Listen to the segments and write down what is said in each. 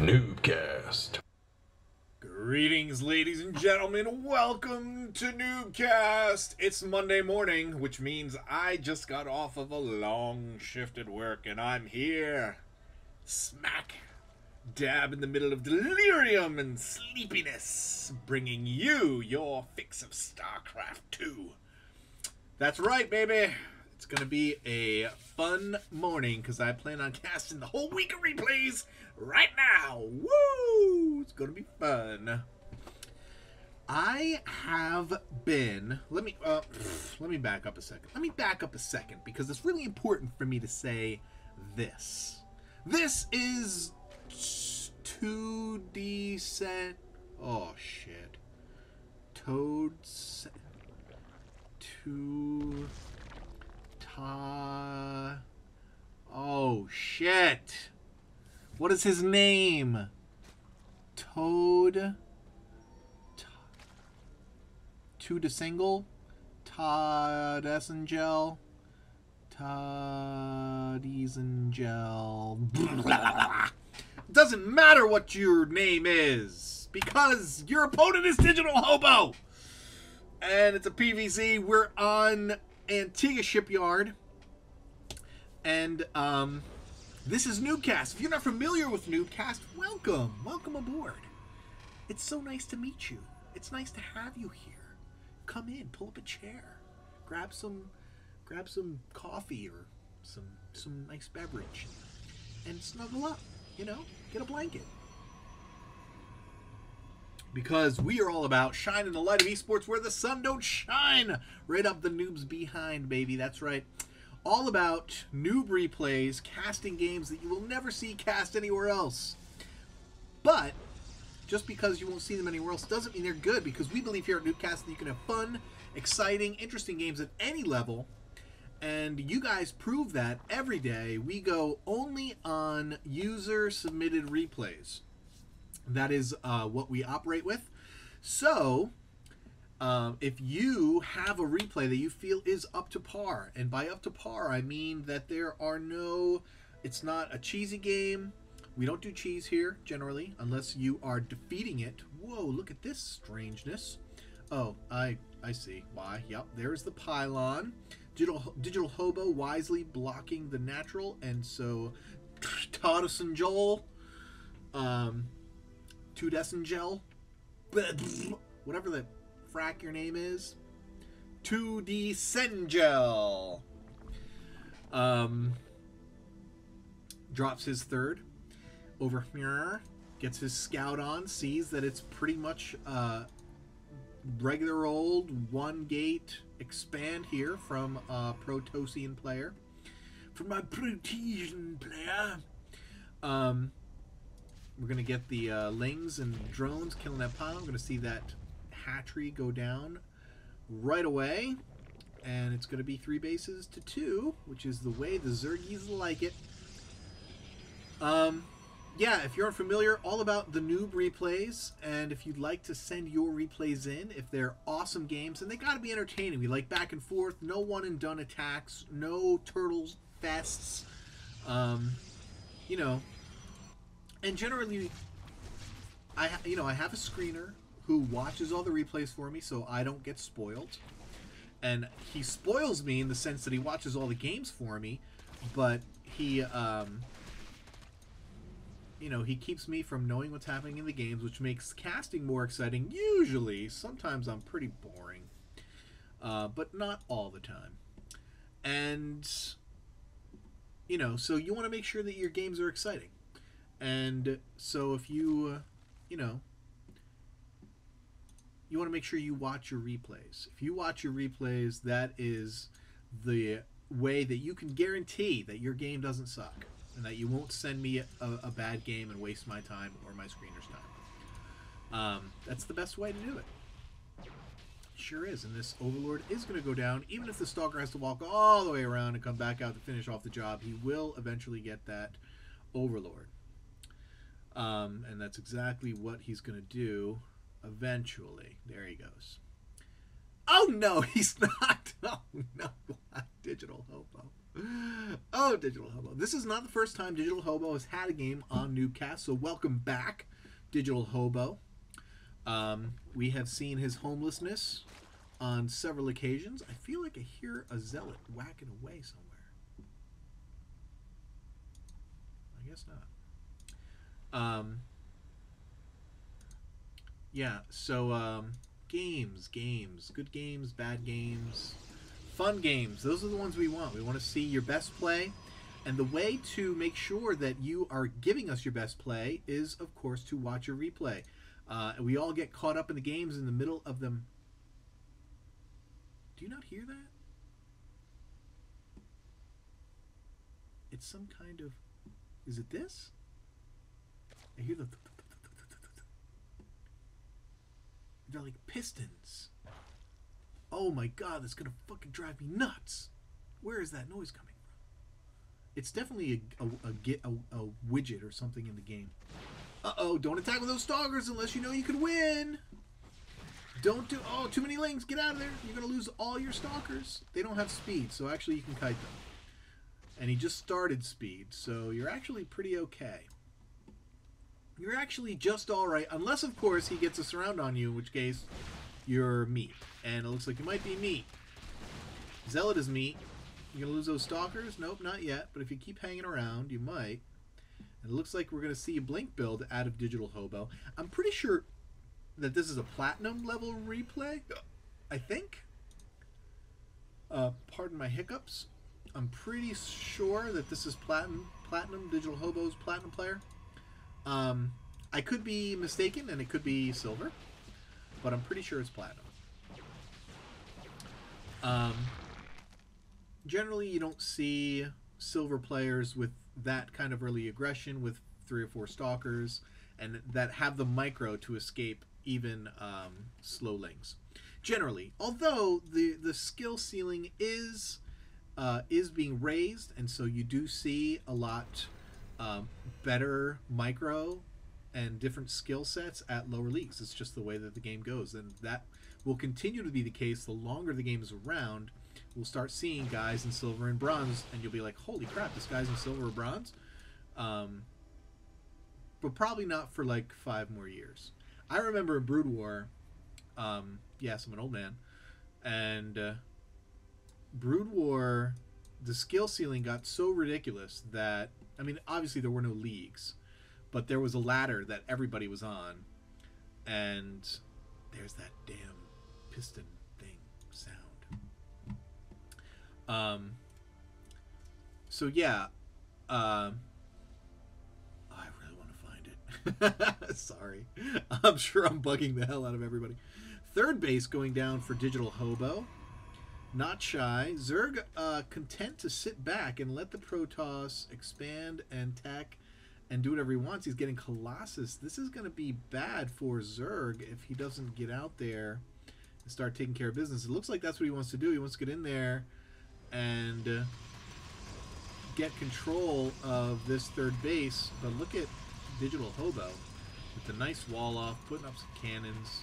NuubCast. Greetings, ladies and gentlemen. Welcome to NuubCast. It's Monday morning, which means I just got off of a long shift at work, and I'm here, smack dab in the middle of delirium and sleepiness, bringing you your fix of StarCraft 2. That's right, baby. It's going to be a fun morning because I plan on casting the whole week of replays right now. Woo! It's going to be fun. I have been... Let me back up a second. Let me back up a second because it's really important for me to say this. This is 2D set... Oh, shit. Toads... 2... Oh, shit. What is his name? Toad. To the single. Todd Essengel. Todd Essengel. Doesn't matter what your name is, because your opponent is Digital Hobo. And it's a PvZ. We're on Antigua Shipyard, and this is NuubCast. If you're not familiar with NuubCast, welcome aboard. It's so nice to meet you. It's nice to have you here. Come in, pull up a chair, grab some coffee or some nice beverage, and snuggle up. You know, get a blanket. Because we are all about shining the light of esports where the sun don't shine. Right up the noob's behind, baby. That's right. All about noob replays, casting games that you will never see cast anywhere else. But just because you won't see them anywhere else doesn't mean they're good, because we believe here at NuubCast that you can have fun, exciting, interesting games at any level. And you guys prove that every day. We go only on user-submitted replays. That is what we operate with. So, if you have a replay that you feel is up to par, and by up to par, I mean that there are no... It's not a cheesy game. We don't do cheese here, generally, unless you are defeating it. Whoa, look at this strangeness. Oh, I see why. Yep, there's the pylon. Digital Hobo wisely blocking the natural, and so Todd and Joel... Tudessengel, whatever the frack your name is, Tudessengel, drops his third over here, gets his scout on, sees that it's pretty much regular old one gate expand here from a Protosian player, from my Protesian player. We're going to get the lings and drones killing that pylon. We're going to see that hatchery go down right away. And it's going to be 3 bases to 2, which is the way the Zergies like it. Yeah, if you're unfamiliar, all about the noob replays. And if you'd like to send your replays in, if they're awesome games, and they got to be entertaining. We like back and forth, no one-and-done attacks, no turtles fests. You know... And generally, I have a screener who watches all the replays for me so I don't get spoiled. And he spoils me in the sense that he watches all the games for me, but he, he keeps me from knowing what's happening in the games, which makes casting more exciting. Usually, sometimes I'm pretty boring, but not all the time. And, so you want to make sure that your games are exciting. And so if you, you want to make sure you watch your replays. If you watch your replays, that is the way that you can guarantee that your game doesn't suck. And that you won't send me a bad game and waste my time or my screener's time. That's the best way to do it. Sure is. And this Overlord is going to go down. Even if the Stalker has to walk all the way around and come back out to finish off the job, he will eventually get that Overlord. And that's exactly what he's going to do eventually. There he goes. Oh, no, he's not. Oh, no. Digital Hobo. Oh, Digital Hobo. This is not the first time Digital Hobo has had a game on NuubCast, so welcome back, Digital Hobo. We have seen his homelessness on several occasions. I feel like I hear a zealot whacking away somewhere. I guess not. Yeah, so games. Good games, bad games, fun games. Those are the ones we want. We want to see your best play. And the way to make sure that you are giving us your best play is, of course, to watch your replay. We all get caught up in the games in the middle of them. Do you not hear that? It's some kind of... Is it this? I hear the... They're like pistons. Oh my god, that's gonna fucking drive me nuts. Where is that noise coming from? It's definitely a widget or something in the game. Uh-oh, don't attack with those stalkers unless you know you can win. Don't do... Oh, too many links. Get out of there. You're going to lose all your stalkers. They don't have speed, so actually you can kite them. And he just started speed, so you're actually pretty okay. You're actually just alright, unless, of course, he gets a surround on you, in which case you're meat. And it looks like you might be meat. Zealot is meat. You're going to lose those stalkers? Nope, not yet. But if you keep hanging around, you might. And it looks like we're going to see a Blink build out of Digital Hobo. I'm pretty sure that this is a platinum level replay. I think. Pardon my hiccups. I'm pretty sure that this is platinum Digital Hobo's platinum player. I could be mistaken, and it could be silver, but I'm pretty sure it's platinum. Generally, you don't see silver players with that kind of early aggression with 3 or 4 stalkers, and that have the micro to escape even slow links. Generally, although the skill ceiling is being raised, and so you do see a lot better micro and different skill sets at lower leagues. It's just the way that the game goes, and that will continue to be the case the longer the game is around. We'll start seeing guys in silver and bronze, and you'll be like, holy crap, this guy's in silver or bronze. But probably not for like 5 more years. I remember in Brood War, yes, I'm an old man, and Brood War, the skill ceiling got so ridiculous that, I mean, obviously there were no leagues, but there was a ladder that everybody was on, and there's that damn piston thing sound. So yeah, I really want to find it. Sorry. I'm sure I'm bugging the hell out of everybody. Third base going down for Digital Hobo. Not shy. Zerg content to sit back and let the Protoss expand and tech and do whatever he wants. He's getting Colossus. This is going to be bad for Zerg if he doesn't get out there and start taking care of business. It looks like that's what he wants to do. He wants to get in there and get control of this third base. But look at Digital Hobo with the nice wall off, putting up some cannons.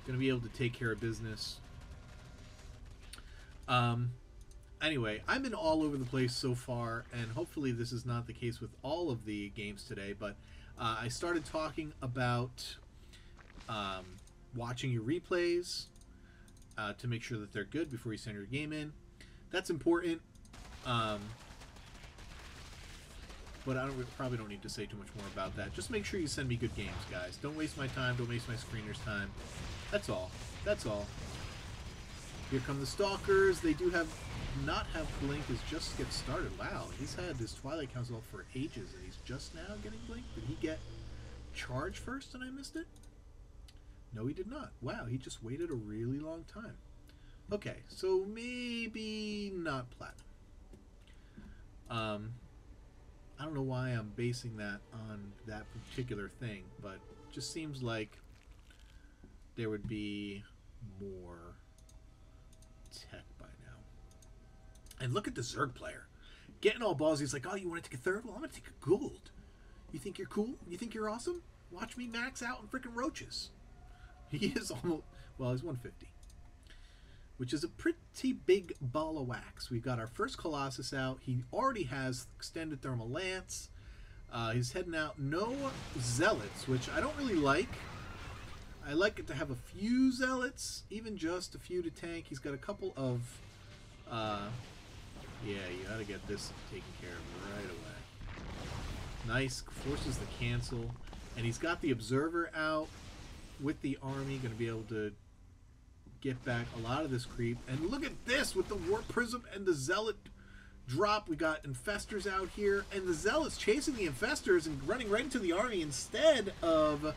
Going to be able to take care of business. Anyway, I've been all over the place so far, and hopefully this is not the case with all of the games today, but I started talking about watching your replays to make sure that they're good before you send your game in. That's important, but I probably don't need to say too much more about that. Just make sure you send me good games, guys. Don't waste my time. Don't waste my screener's time. That's all. That's all. Here come the Stalkers. They do not have Blink is just get started. Wow, he's had this Twilight Council for ages, and he's just now getting Blink. Did he get Charge first and I missed it? No, he did not. Wow, he just waited a really long time. Okay, so maybe not Platinum. I don't know why I'm basing that on that particular thing, but it just seems like there would be more tech by now. And look at the Zerg player. Getting all ballsy. He's like, oh, you want to take a third? Well, I'm going to take a gold. You think you're cool? You think you're awesome? Watch me max out on freaking roaches. He is almost... Well, he's 150. which is a pretty big ball of wax. We've got our first Colossus out. He already has extended thermal lance. He's heading out. No zealots, which I don't really like. I like it to have a few zealots, even just a few to tank. He's got a couple of... yeah, you gotta get this taken care of right away. Nice. Forces the cancel. And he's got the Observer out with the army. Going to be able to get back a lot of this creep. And look at this with the Warp Prism and the Zealot drop. We got Infestors out here. And the Zealots chasing the Infestors and running right into the army instead of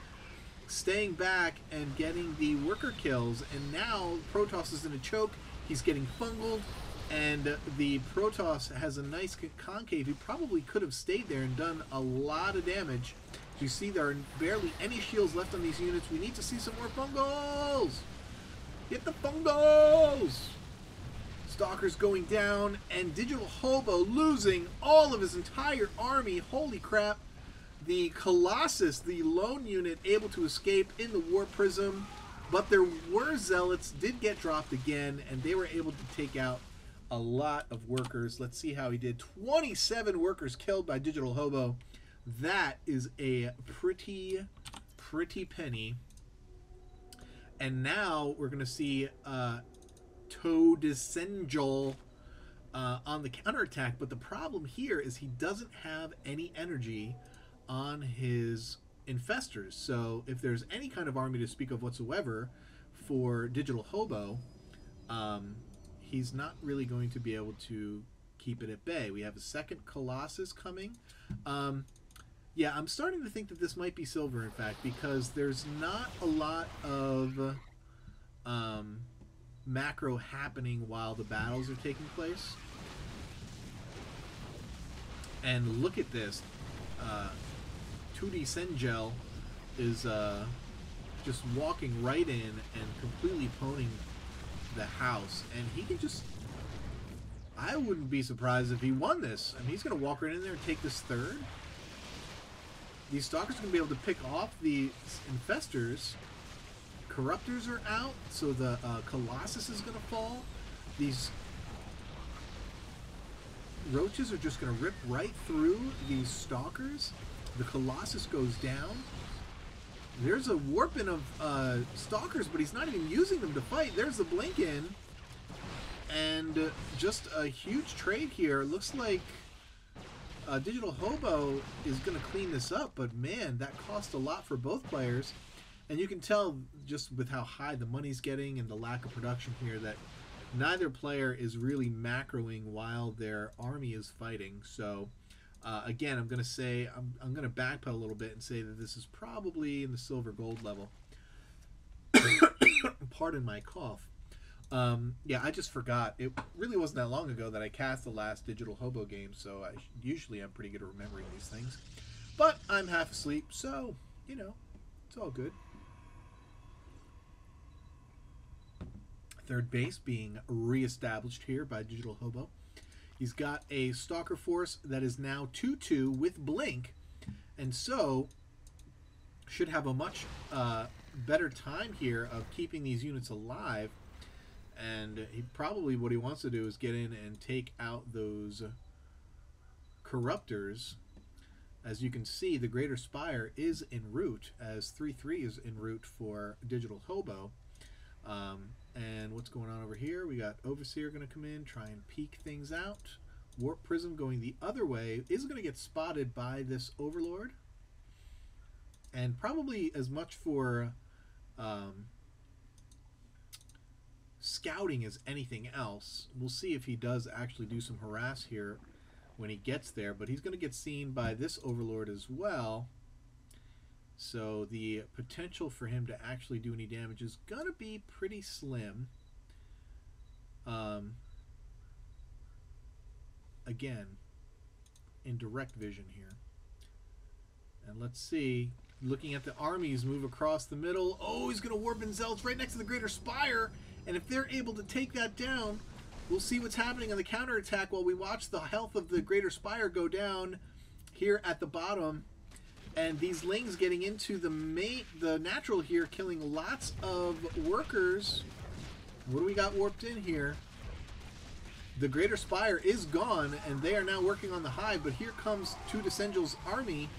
staying back and getting the worker kills. And now Protoss is in a choke. He's getting fungled. And the Protoss has a nice concave. He probably could have stayed there and done a lot of damage. You see there are barely any shields left on these units. We need to see some more fungals! Get the fungals! Stalker's going down, and Digital Hobo losing all of his entire army. Holy crap. The Colossus, the lone unit, able to escape in the War Prism. But there were Zealots, did get dropped again, and they were able to take out a lot of workers. Let's see how he did. 27 workers killed by Digital Hobo. That is a pretty penny. And now we're going to see Toadessential on the counterattack. But the problem here is he doesn't have any energy on his Infestors. So if there's any kind of army to speak of whatsoever for Digital Hobo, he's not really going to be able to keep it at bay. We have a second Colossus coming. Yeah, I'm starting to think that this might be silver, in fact, because there's not a lot of macro happening while the battles are taking place. And look at this. Toadessential is just walking right in and completely pwning the house. And he can just... I wouldn't be surprised if he won this. I mean, he's going to walk right in there and take this third. These Stalkers are going to be able to pick off the Infestors. Corruptors are out, so the Colossus is going to fall. These Roaches are just going to rip right through these Stalkers. The Colossus goes down. There's a warping of Stalkers, but he's not even using them to fight. There's the blink-in. And just a huge trade here. Looks like Digital Hobo is going to clean this up, but man, that cost a lot for both players. And you can tell just with how high the money's getting and the lack of production here that neither player is really macroing while their army is fighting. So again, I'm going to say, I'm going to backpedal a little bit and say that this is probably in the silver gold level. Pardon my cough. Yeah, I just forgot. It really wasn't that long ago that I cast the last Digital Hobo game, so usually I'm pretty good at remembering these things. But I'm half asleep, so, you know, it's all good. Third base being reestablished here by Digital Hobo. He's got a Stalker force that is now 2-2 with Blink, and so should have a much better time here of keeping these units alive. And he probably, what he wants to do is get in and take out those Corruptors. As you can see, the Greater Spire is en route, as 3-3 is en route for Digital Hobo. And what's going on over here? We got Overseer going to come in, try and peek things out. Warp Prism going the other way is going to get spotted by this Overlord. And probably as much for scouting as anything else. We'll see if he does actually do some harass here when he gets there, but he's going to get seen by this Overlord as well. So the potential for him to actually do any damage is going to be pretty slim. Again, in direct vision here. And let's see, looking at the armies move across the middle. Oh, he's going to warp in Zealots right next to the Greater Spire. And if they're able to take that down, we'll see what's happening on the counterattack while we watch the health of the Greater Spire go down here at the bottom. And these Lings getting into the natural here, killing lots of workers. What do we got warped in here? The Greater Spire is gone, and they are now working on the hive, but here comes Two Descengel's army,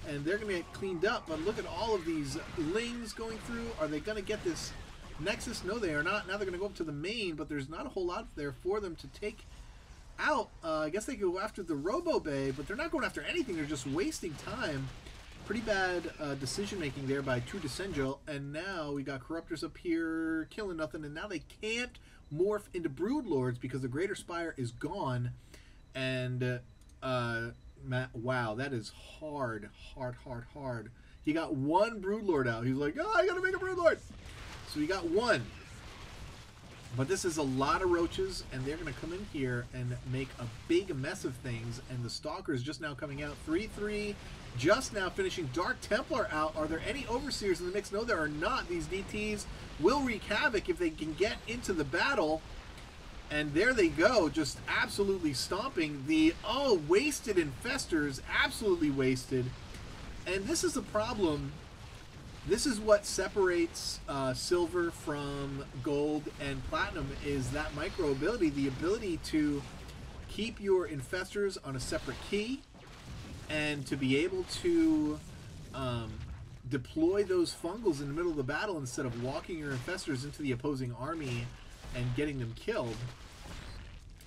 and they're going to get cleaned up. But look at all of these lings going through. Are they going to get this Nexus? No, they are not. Now they're going to go up to the main, but there's not a whole lot there for them to take out. I guess they go after the Robo Bay, but they're not going after anything. They're just wasting time. Pretty bad decision-making there by Two Descengel, and now we got Corruptors up here killing nothing, and now they can't morph into Broodlords because the Greater Spire is gone. And wow, that is hard. He got one Broodlord out. He's like, oh, I gotta make a Broodlord. So he got one. But this is a lot of roaches, and they're gonna come in here and make a big mess of things. And the Stalker's just now coming out. 3-3, just now finishing. Dark Templar out. Are there any Overseers in the mix? No, there are not. These DTs will wreak havoc if they can get into the battle. And there they go, just absolutely stomping. The, wasted Infestors, absolutely wasted. And this is the problem. This is what separates silver from gold and platinum, is that micro ability, the ability to keep your Infestors on a separate key and to be able to deploy those fungals in the middle of the battle instead of walking your Infestors into the opposing army and getting them killed.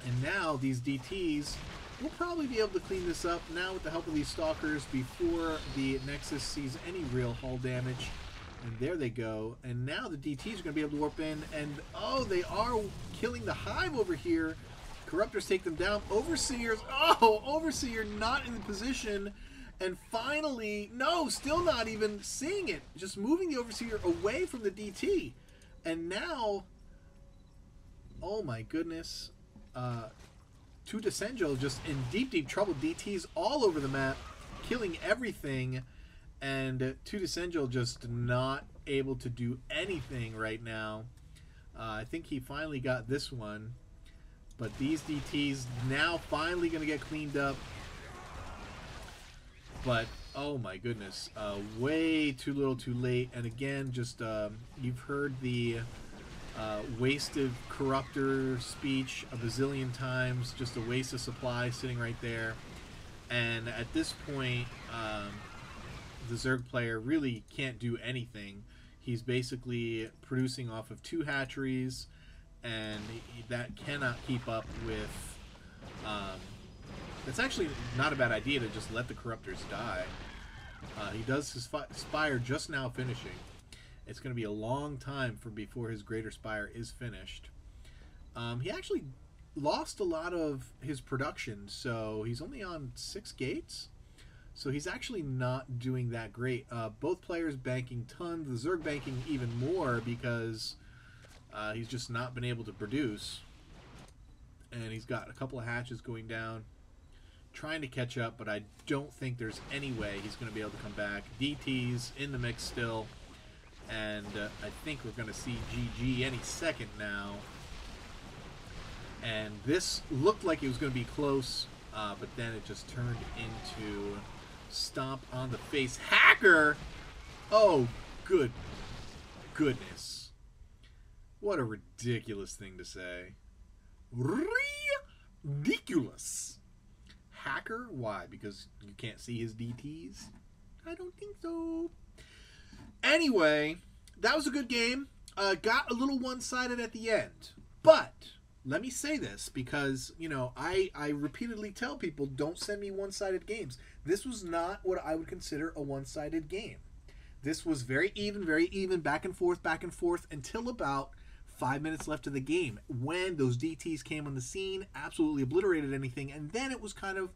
And now these DTs will probably be able to clean this up now with the help of these Stalkers before the Nexus sees any real hull damage. And there they go. And now the DTs are going to be able to warp in. And, they are killing the hive over here. Corruptors take them down. Overseers, Overseer not in the position. And finally, no, still not even seeing it. Just moving the Overseer away from the DT. And now, oh my goodness. Two Descengel just in deep trouble. DTs all over the map, killing everything. And Two Descengel just not able to do anything right now. I think he finally got this one. But these DTs now finally going to get cleaned up. But, oh my goodness, way too little too late. And again, just you've heard the wasted Corruptor speech a bazillion times. Just a waste of supply sitting right there. And at this point, the Zerg player really can't do anything. He's basically producing off of 2 hatcheries, and that cannot keep up with... it's actually not a bad idea to just let the Corruptors die. He does his Spire just now finishing. It's going to be a long time before his Greater Spire is finished. He actually lost a lot of his production, so he's only on 6 gates. So he's actually not doing that great. Both players banking tons, the Zerg banking even more because he's just not been able to produce. And he's got a couple of hatches going down, trying to catch up, but I don't think there's any way he's going to be able to come back. DT's in the mix still. And I think we're going to see GG any second now. And this looked like it was going to be close, but then it just turned into stomp on the face. Hacker! Oh, good goodness. What a ridiculous thing to say. Ridiculous. Hacker? Why? Because you can't see his DTs? I don't think so. Anyway, that was a good game. Got a little one-sided at the end. But let me say this because, you know, I repeatedly tell people don't send me one-sided games. This was not what I would consider a one-sided game. This was very even, back and forth until about 5 minutes left of the game when those DTs came on the scene, absolutely obliterated anything, and then it was kind of,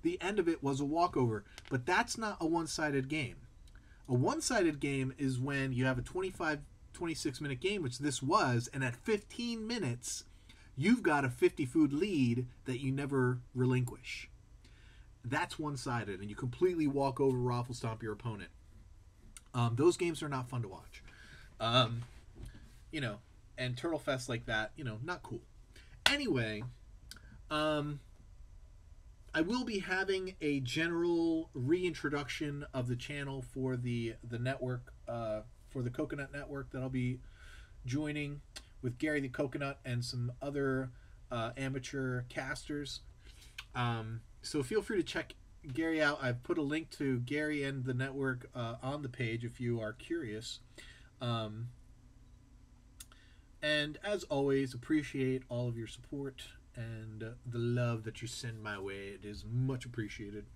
the end of it was a walkover. But that's not a one-sided game. A one-sided game is when you have a 25, 26-minute game, which this was, and at 15 minutes, you've got a 50-food lead that you never relinquish. That's one-sided, and you completely walk over, raffle stomp your opponent. Those games are not fun to watch. You know, and Turtle Fest like that, you know, not cool. Anyway, I will be having a general reintroduction of the channel for the network, for the Coconut Network that I'll be joining. with Gary the Coconut and some other amateur casters. So feel free to check Gary out. I've put a link to Gary and the network on the page if you are curious. And as always, appreciate all of your support and the love that you send my way. It is much appreciated.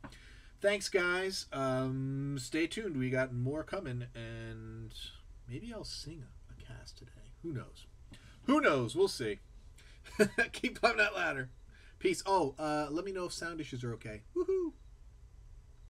Thanks, guys. Stay tuned. We got more coming, and maybe I'll sing a cast today. Who knows? Who knows? We'll see. Keep climbing that ladder. Peace. Oh, let me know if sound issues are okay. Woohoo!